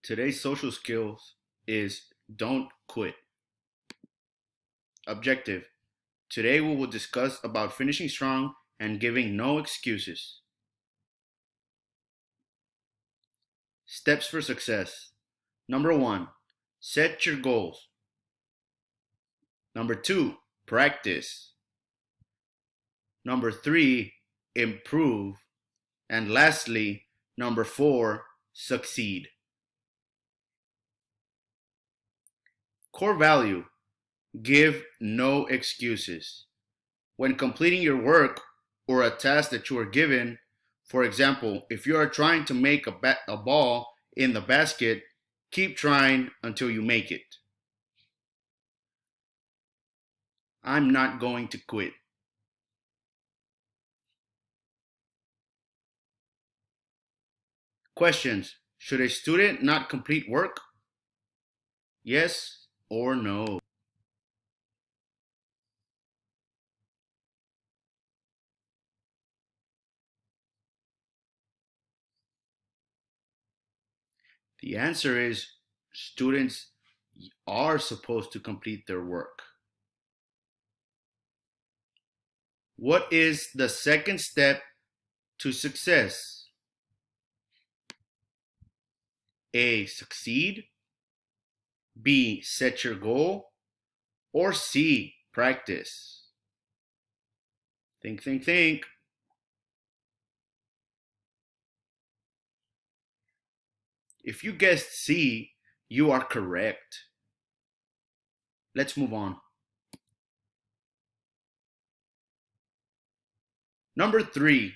Today's social skills is don't quit. Objective. Today we will discuss about finishing strong and giving no excuses. Steps for success. Number 1, set your goals. Number 2, practice. Number 3, improve. And lastly, number 4, succeed. Core value. Give no excuses. When completing your work or a task that you are given, for example, if you are trying to make a ball in the basket, keep trying until you make it. I'm not going to quit. Questions. Should a student not complete work? Yes or no? The answer is students are supposed to complete their work. What is the second step to success? A, succeed. B, set your goal. Or C, practice. Think. If you guessed C, you are correct. Let's move on. Number 3,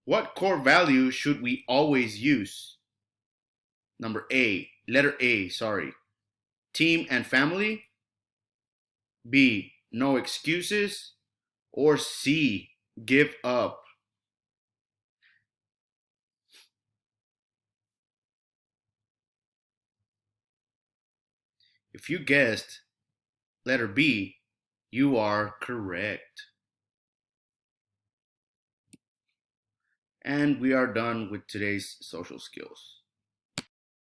what core value should we always use? Letter A, team and family. B, no excuses. Or C, give up. If you guessed letter B, you are correct. And we are done with today's social skills.